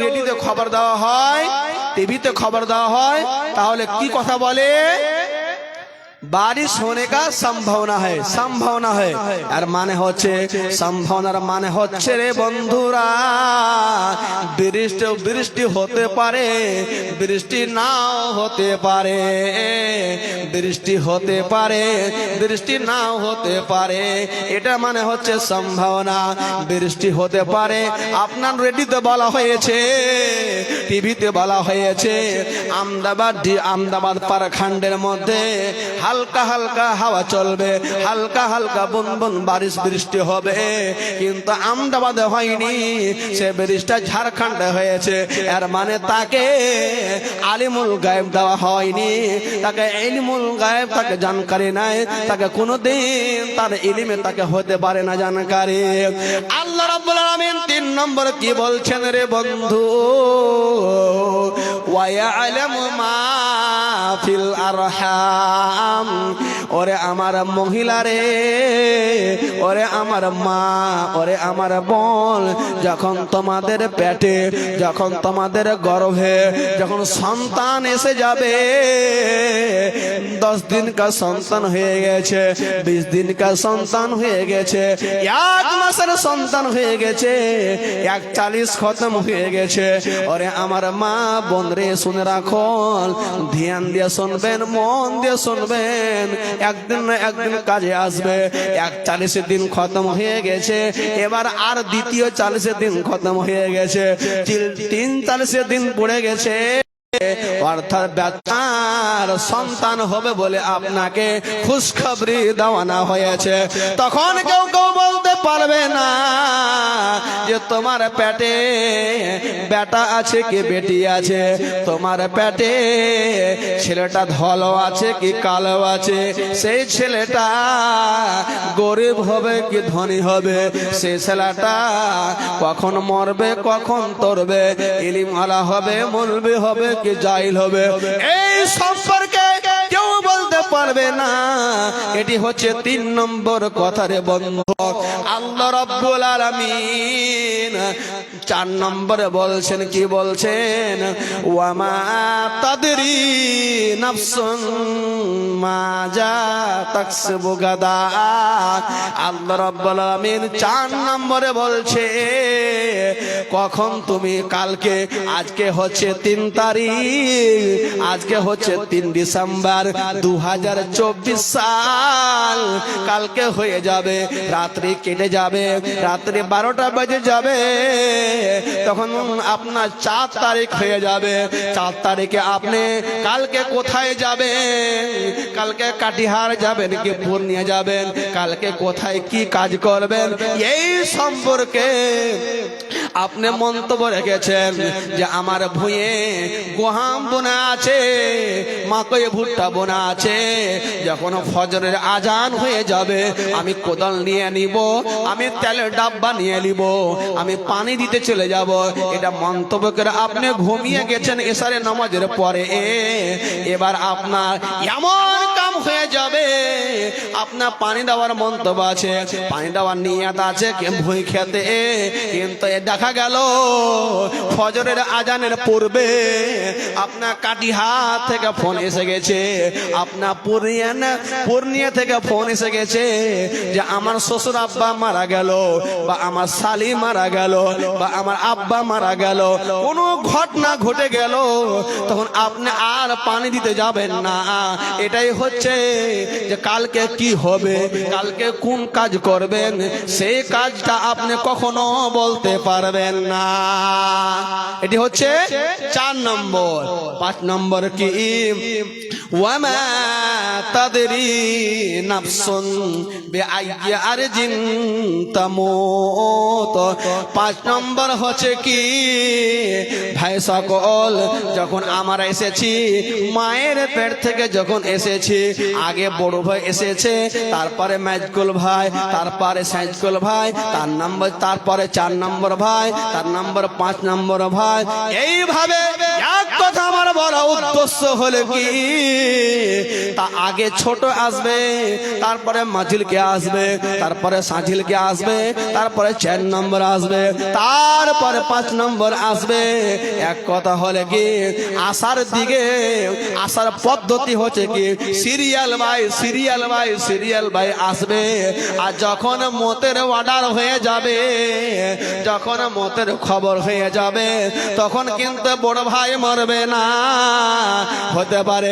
রেডিওতে খবর দেওয়া হয়, টিভিতে খবর দেওয়া হয়, তাহলে কি কথা বলে? बारिश होने का संभावना है, संभावना है। আর মানে হচ্ছে সম্ভাবনার মানে হচ্ছে রে বন্ধুরা, বৃষ্টি হতে পারে, বৃষ্টি নাও হতে পারে, বৃষ্টি হতে পারে, বৃষ্টি নাও হতে পারে। এটা মানে হচ্ছে সম্ভাবনা। বৃষ্টি হতে পারে, আপনার রেডিওতে বলা হয়েছে, টিভিতে বলা হয়েছে আহমেদাবাদ পারখণ্ডের মধ্যে হালকা হালকা হাওয়া চলবে, হালকা হালকা বুনবুন বারিশ বৃষ্টি হবে। কিন্তু আহমেদাবাদে হয়নি, সে বৃষ্টিটা ঝাড়খণ্ডে হয়েছে। এর মানে তাকে আলিমুল গায়েব দেওয়া হয়নি, তাকে ইলমুল গায়েব, তাকে জানকারি নাই, তাকে কোনোদিন তার ইলমে তাকে হতে পারে না জানকারি। আল্লাহ রাব্বুল আলামিন 3 নম্বর কি বলছেন রে বন্ধু? ওয়া ইয়ালামু মা ফিল আরহাম। ওরে আমার মহিলা রে, ওরে আমার মা, ওরে আমার বোন, যখন তোমাদের পেটে, যখন তোমাদের গর্ভে যখন সন্তান এসে যাবে, 10 दिन का সন্তান হয়ে গেছে, 20 दिन का সন্তান হয়ে গেছে, 1 মাসের সন্তান হয়ে গেছে, 41 খতম হয়ে গেছে। ওরে আমার মা বোন রে, শুনে রাখো, ধ্যান দিয়ে শুনবেন, মন দিয়ে শুনবেন, একদিন না একদিন কাজে আসবে। 41 দিন খতম হয়ে গেছে, এবার আর দ্বিতীয় 40 দিন খতম হয়ে গেছে, 43 দিন পড়ে গেছে। অর্থাৎ বাচ্চার সন্তান হবে বলে আপনাকে খুশখবরি দেওয়ানো হয়েছে। তখন কেউ কেউ বলতে পারবে না যে তোমার পেটে বেটা আছে কি বেটি আছে, তোমার পেটে ছেলেটা ধলো আছে কি কালো আছে, সেই ছেলেটা গরিব হবে কি ধনী হবে, সেই ছেলেটা কখন মরবে কখন তরবে, ইলিমওয়ালা হবে মৌলবি হবে কি জাহিল হবে, এই সম্পর্কে কেউ বলতে পারবে না। এটি হচ্ছে 3 নম্বর কথা রে বন্ধু। আল্লাহ রাব্বুল আলামিন 4 নম্বরে বলছেন, কি বলছেন? ওয়া মা তাদরি নাফসুন মাজা তাকসিবু গাদা। আল্লাহ রাব্বুল আলামিন 4 নম্বরে বলছে, কখন তুমি কালকে, আজকে হচ্ছে 3 তারিখ, আজকে হচ্ছে 3 ডিসেম্বর 2024 সাল, কালকে হয়ে যাবে, রাত্রি কেটে যাবে, রাত্রি 12টা বেজে যাবে, তখন আপনার 4 তারিখ হয়ে যাবে। 4 তারিখে আপনি কালকে কোথায় যাবেন? কালকে কাটিহার যাবেন কি পূর্ণিয়া যাবেন? কালকে কোথায় কি কাজ করবেন? এই সম্পর্কে আপনি মন্তব্য রেখেছেন যে আমার ভুঁয়ে গোহাম বোনা আছে, মাকই ভুট্টা বোনা আছে, যখন ফজরের আজান হয়ে যাবে আমি কোদাল নিয়ে নিব, আমি তেলের ডাব্বা নিয়ে নিব, আমি পানি দিতে চলে যাব। এটা মন্তব্য করে আপনি ঘুমিয়ে গেছেন এশারের নামাজের পরে। এবার আপনার এমন কাম হয়ে যাবে, আপনার পানি দেওয়ার মন্তব্য আছে, পানি দেওয়ার নিয়ত আছে ভুঁই খেতে, কিন্তু দেখা গেল ফজরের আজানের পূর্বে আপনার কাটিহার থেকে ফোন এসে গেছে, আপনার পূর্ণিয়া থেকে ফোন এসে গেছে যে আমার শ্বশুর আব্বা মারা গেল, বা আমার শালি মারা গেল, বা আমার আব্বা মারা গেল, কোনো ঘটনা ঘটে গেল, তখন আপনি আর পানি দিতে যাবেন না। এটাই হচ্ছে যে কালকে কি হবে, কালকে কোন কাজ করবেন, সেই কাজটা আপনি কখনো বলতে পারবেন না। এটি হচ্ছে 4 নম্বর। 5 নম্বর কি? ওয়ামা তাদরি নাফসুন বিআইয়ি আরজিন তামুত। 5 নম্বর হচ্ছে কি? ভাই সকল, যখন আমরা এসেছি মায়ের পেট থেকে, যখন এসেছি, আগে বড় ভাই এসেছে, তারপরে মাইজকুল ভাই, তারপরে সাইজকুল ভাই, তারপরে 4 নম্বর ভাই, 4 নম্বর 5 নম্বর ভাই, এইভাবে এক কথা আমার বড় উদ্দেশ্য হলো কি তা আগে ছোট আসবে, তারপরে মাঝিলকে আসবে, তারপরে সাঝিলকে আসবে, তারপরে 4 নম্বর আসবে, তারপরে 5 নম্বর আসবে। এক কথা হলে কি আসার দিকে আসার পদ্ধতি হচ্ছে কি serial by serial by serial by আসবে। আর যখন মতের অর্ডার হয়ে যাবে, যখন মতের খবর হয়ে যাবে, তখন কিন্তু বড় ভাই মরবে না। হতে পারে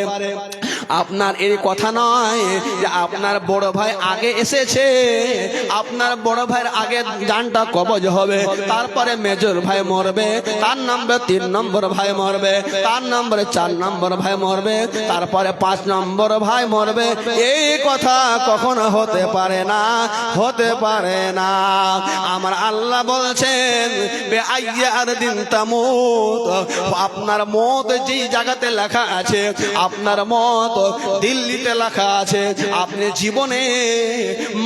আপনার এই কথা নয় যে আপনার বড় ভাই আগে এসেছে, আপনার বড় ভাইয়ের আগে জানটা কবজ হবে, তারপরে মেজর ভাই মরবে, তার নম্বরে 3 নম্বর ভাই মরবে, তার নম্বরে 4 নম্বর ভাই মরবে, তারপরে 5 নম্বর ভাই মরবে। এই কথা কখনো হতে পারে না, হতে পারে না। আমার আল্লাহ বলছেন বেআইয়ার দিন তামুত, আপনার মত যেই জায়গাতে লেখা আছে, আপনার মত দিল্লিতে লেখা আছে, আপনি জীবনে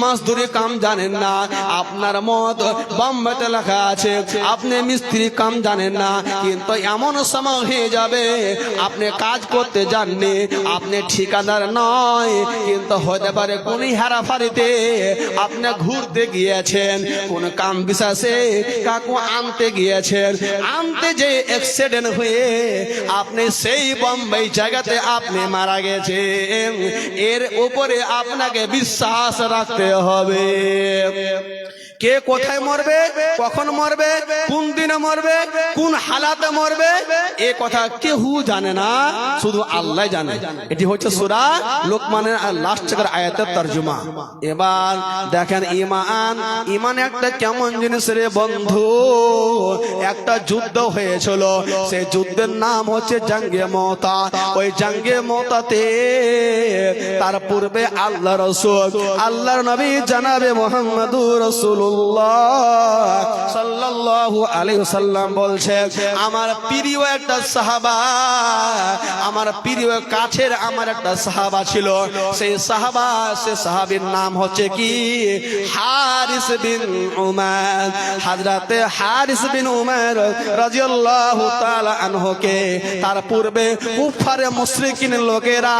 মজদুরি কাম জানেন না, আপনার মত বোম্বেতে লেখা আছে, আপনি মিস্ত্রি কাম জানেন না, কিন্তু এমন সময় হয়ে যাবে আপনি কাজ করতে জাননি, আপনি ঠিকাদার নয়, কিন্তু হতে পারে কোন হারাফারিতে আপনি ঘুরতে গিয়েছেন, কোন কাম বিশ্বাসে কাকু আনতে গিয়েছেন, আনতে যে অ্যাক্সিডেন্ট হয়ে আপনি সেই বোম্বে জায়গাতে আপনি মারা গেছেন। এর উপরে আপনাকে বিশ্বাস রাখতে হবে। কে কোথায় মরবে, কখন মরবে, কোন দিনে মরবে, কোন হালাতে মরবে, এ কথা কেউ জানে না, শুধু আল্লাহ জানে। এটি হচ্ছে সূরা লোকমানের লাস্টের আয়াতের তরজমা। এবার দেখেন ঈমান, ঈমান একটা কেমন জিনিস রে বন্ধু। একটা যুদ্ধ হয়েছিল, সেই যুদ্ধের নাম হচ্ছে জঙ্গে মুতা। ওই জঙ্গে মুতাতে তার পূর্বে আল্লাহ রাসূল, আল্লাহর নবী জনাবে মুহাম্মদুর রাসূলুল্লাহ সাল্লাল্লাহু আলাইহি ওয়াসাল্লাম বলছে, আমার প্রিয় একটা সাহাবা, আমার প্রিয় কাছের আমার একটা সাহাবা ছিল, সেই সাহাবা, সে সাহাবীর নাম হচ্ছে কি হারিস বিন উমার। হযরতে হারিস বিন উমার রাদিয়াল্লাহু তাআলা আনহুকে তার পূর্বে কুফারে মুশরিকিন লোকেরা,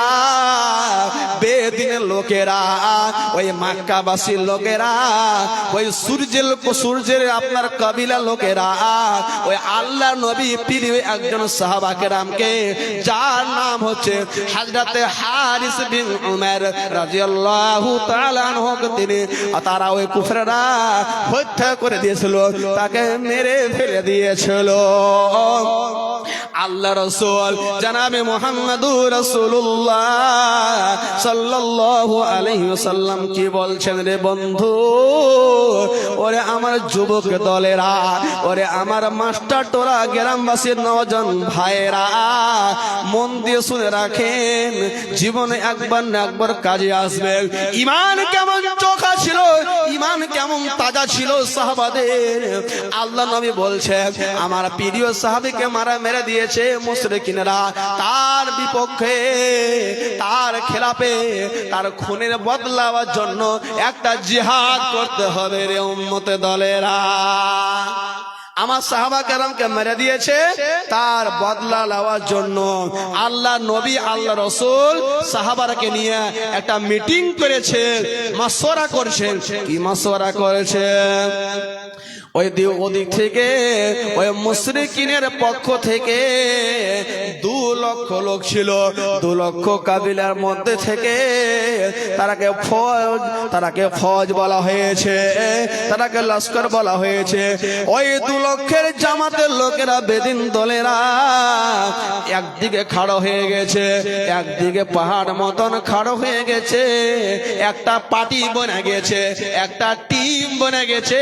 বেদিনের লোকেরা, ওই মক্কাবাসীর লোকেরা, ওই সূর্যের আপনার কবিলা লোকেরা, ওই আল্লাহ নবী প্রিয় একজন সাহাবা কেরামকে যার নাম হচ্ছে হযরতে হারিস বিন উমার রাদিয়াল্লাহু তাআলা আনহু, তিনি তারা ওই কুফরেরা হত্যা করে দিয়েছিল, তাকে মেরে ফেলে দিয়েছিল। আল্লাহ রাসূল জনাবে মুহাম্মদুর রাসূলুল্লাহ সাল্লাল্লাহু আলাইহি ওয়াসাল্লাম কি বলছেন রে বন্ধু, ওরে আমার যুবক দলেরা, ওরে আমার মাস্টার টোরা গ্রামবাসীর নওজোয়ান ভাইরা, মন দিয়ে শুনে রাখেন, জীবনে একবার না একবার কাজে আসবে। ঈমান কেমন চোখা ছিল, ঈমান কেমন তাজা ছিল সাহাবাদের। আল্লাহ নবী বলছে আমার প্রিয় সাহাবীকে মেরে দিয়েছে মুশরিকিনরা, তার বিপক্ষে, তার খেলাফে, তার খুনের বদলা নেওয়ার জন্য একটা জিহাদ করতে হবে রে উম্মতে দলেরা। আমার সাহাবা কেরামকে মেরে দিয়েছে, তার বদলা নেওয়ার জন্য আল্লাহ নবী, আল্লাহ রাসূল সাহাবাকে নিয়ে একটা মিটিং করেছে, মাশওয়ারা করেছেন। কি মাশওয়ারা করেছে? ওদিক থেকে ওই মুশরিকিনের পক্ষ থেকে 2 লক্ষ লোক ছিল, 2 লক্ষ কাবিলার মধ্যে থেকে তারাকে ফৌজ বলা হয়েছে, তারাকে লস্কর বলা হয়েছে। ওই 2 লক্ষের জামাতের লোকেরা, বেদিন দলেরা একদিকে খাড়ো হয়ে গেছে, একদিকে পাহাড় মতন খাড়ো হয়ে গেছে, একটা পার্টি বনে গেছে, একটা টিম বনে গেছে।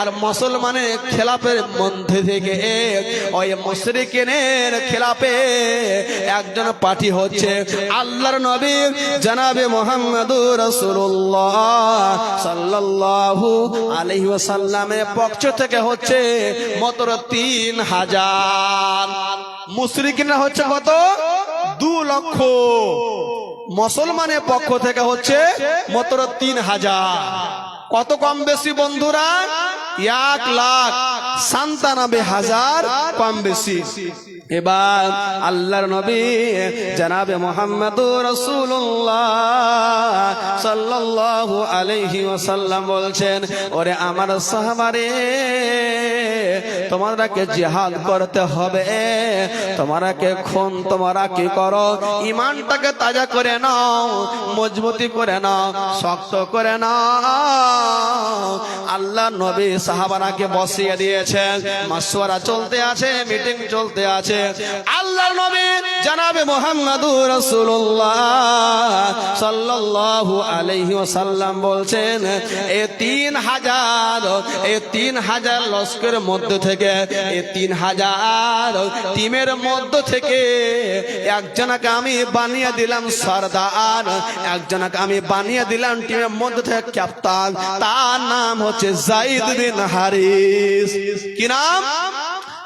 আর মুসলমানের খেলাফের মধ্যে থেকে ওই মুশরিকিনের খেলাফে একজন পার্টি হচ্ছে আল্লাহর নবী জনাবে মুহাম্মদুর রাসূলুল্লাহ সাল্লাল্লাহু আলাইহি ওয়াসাল্লামের পক্ষ থেকে হচ্ছে মাত্র 3000। মুশরিকিনরা হচ্ছে কত? 2 লক্ষ। মুসলমানের পক্ষ থেকে হচ্ছে মাত্র 3000। কত কম বেশি বন্ধুরা? 1 লাখ। ৯৭,০০০ কম বেশি। এবার আল্লাহর নবী জনাবে মুহাম্মদুর রাসূলুল্লাহ সাল্লাল্লাহু আলাইহি ওয়াসাল্লাম বলছেন, ওরে আমার সাহাবারে, তোমাদেরকে জিহাদ করতে হবে, তোমাদেরকে খুন তোমরা কি করো, ঈমানটাকে তাজা করে নাও, মজবুতি করে নাও, শক্ত করে নাও। আল্লাহ নবী সাহাবারাকে বসিয়ে দিয়েছেন, মাশওয়ারা চলতে আছে, মিটিং চলতে আছে। আল্লাহ নবী জনাবে মুহাম্মদুর রাসূলুল্লাহ সাল্লাল্লাহু আলাইহি ওয়াসাল্লাম বলছেন, এই ৩,০০০ লস্করের মধ্য থেকে, এই ৩,০০০ টিমের মধ্য থেকে একজনকে আমি বানিয়ে দিলাম সরদার, একজনকে আমি বানিয়ে দিলাম টিমের মধ্য থেকে ক্যাপ্টেন। তার নাম হচ্ছে যায়েদ বিন হারিস। কি নাম?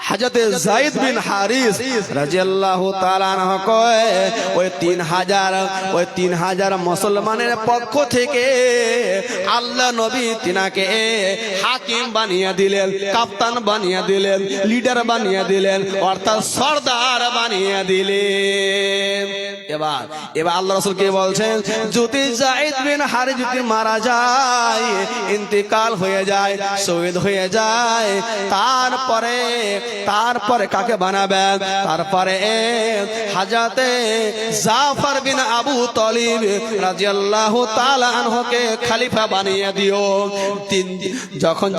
হযরত যায়েদ বিন হারিস রাদিয়াল্লাহু তাআলা আনহু কয়, ওই ৩,০০০ মুসলমানের পক্ষ থেকে আল্লাহ নবী তিনাকে হাকিম বানিয়ে দিলেন, কাপ্তান বানিয়ে দিলেন, লিডার বানিয়ে দিলেন, অর্থাৎ সরদার বানিয়ে দিলেন। এবার আল্লাহ রাসূল কি বলছেন, যদি যায়েদ বিন হারিস যদি মারা যায়, ইন্তেকাল হয়ে যায়, শহীদ হয়ে যায়, তারপরে কাকে বানাবেন? তারপরে হযরতে জাফর বিন আবু তালিব রাদিয়াল্লাহু তাআলা আনহুকে খলিফা বানিয়ে দিও। যখন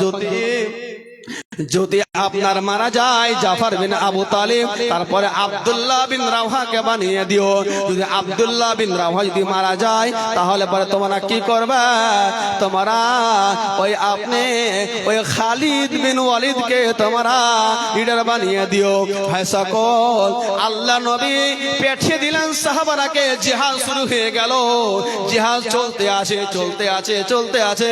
যদি আপনার মারা যায় জাফর বিন আবু তালিব, তারপরে আব্দুল্লাহ বিন রাওহাকে বানিয়ে দিও। যদি আব্দুল্লাহ বিন রাওহা যদি মারা যায়, তাহলে পরে তোমরা কি করবে? তোমরা ওই খালিদ বিন ওয়ালিদকে তোমরা লিডার বানিয়ে দিও। ভাই সকল, আল্লাহ নবী পাঠিয়ে দিলেন সাহাবারাকে, জিহাদ শুরু হয়ে গেল। জিহাদ চলতে আছে।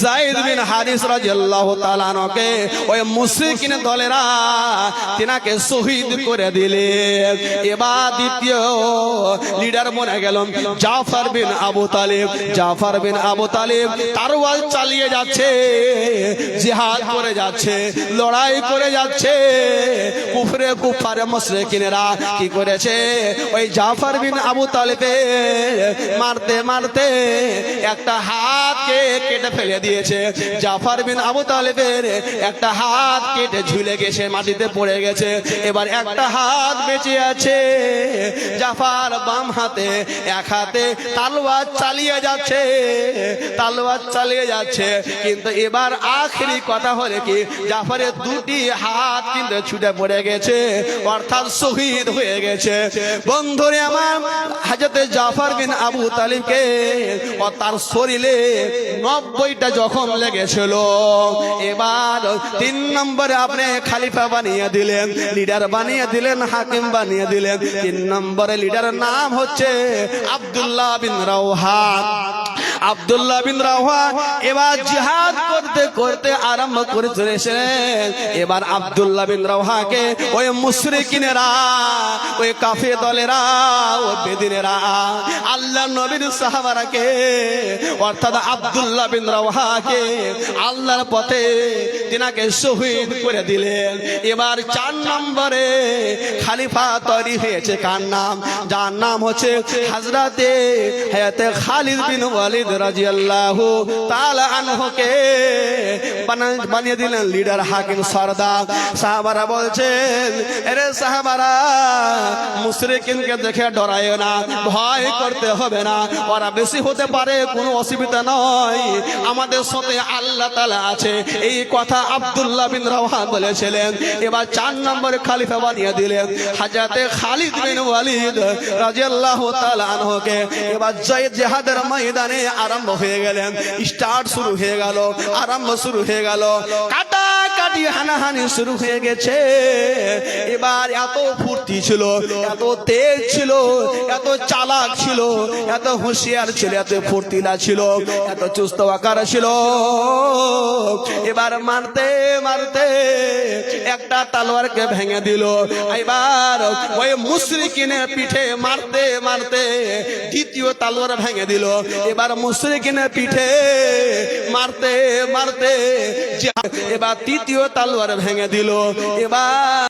যায়েদ বিন হারিস রাদিয়াল্লাহু তাআলা আনহুকে ওই মুশরিকিন দলেরা তিনাকে শহীদ করে দিলেন। এবার দ্বিতীয় লিডার মনে গেল জাফর বিন আবু তালিব তরওয়াল চালিয়ে যাচ্ছে, জিহাদ করে যাচ্ছে, লড়াই করে যাচ্ছে। কুফারে মুশরিকিনেরা কি করেছে? ওই জাফর বিন আবু তালিবকে মারতে একটা হাতকে কেটে ফেলে দিয়েছে। জাফর বিন আবু তালিবের একটা হাত কেটে ঝুলে গেছে, মাটিতে পড়ে গেছে। এবার একটা হাত বেঁচে আছে। জাফর বাম হাতে, এক হাতে তলোয়ার চালিয়ে যাচ্ছে। কিন্তু এবার আখেরি কথা হলো কি, জাফরের দুটি হাত কিন্তু ছুটে পড়ে গেছে, অর্থাৎ শহীদ হয়ে গেছে। বন্ধুরে আমার, হযরতে জাফর বিন আবু তালিবকে ও তার শরীরে 90টা জখম লেগেছিল। এবার 3 নম্বরে আপনি খলিফা বানিয়ে দিলেন, লিডার বানিয়ে দিলেন, হাকিম বানিয়ে দিলেন। 3 নম্বরে লিডারের নাম হচ্ছে আব্দুল্লাহ বিন রাওহা। এবার জিহাদ করতে আরম্ভ করে চলেছেন। এবার আব্দুল্লাহ বিন রাওহাকে ওই মুশরিকিনেরা, ওই কাফের দলেরা, ওই বেদিনেরা আল্লাহ নবীর সাহাবারাকে, অর্থাৎ আব্দুল্লাহ বিন রাওহাকে আল্লাহর পথে তিনাকে শহীদ করে দিলেন। এবার 4 নম্বরে খলিফা তৈরি হয়েছে কার নাম? যার নাম হচ্ছে হযরতে খালিদ বিন ওয়ালিদ রাদিয়াল্লাহু তাআলা আনহুকে বানিয়ে দিলেন লিডার, হাকিম, সরদার। সাহাবারা বলছেন, আরে সাহাবারা, মুশরিকিনকে দেখে ডরায় না, ভয় করতে হবে না, ওরা বেশি হতে পারে, কোনো অসুবিধা নয়, আমাদের সাথে আল্লাহ তাআলা আছে। এই কথা আব্দুল্লাহ বিন রাওহা বলেছিলেন। এবার 4 নম্বর খলিফা বানিয়ে দিলেন হযরতে খালিদ বিন ওয়ালিদ রাদিয়াল্লাহু তাআলা আনহুকে। এবার জিহাদের ময়দানে আরম্ভ হয়ে গেলেন, শুরু হয়ে গেল, কাটাকাটি হানাহানি শুরু হয়ে গেছে। এবার এত ফুর্তি ছিল, এত তেজ ছিল, এত চালাক ছিল, এত হুঁশিয়ার ছিল, এত ফুর্তিলা ছিল, এত চুস্ত আকার ছিল। এবার মারতে একটা তলোয়ারকে ভেঙে দিল। এবার ওই মুশরিকিনের পিঠে মারতে দ্বিতীয় তলোয়ার ভেঙে দিল। এবার মুশরিকিনের পিঠে মারতে এবার তৃতীয় তালোয়ার ভেঙে দিল। এবার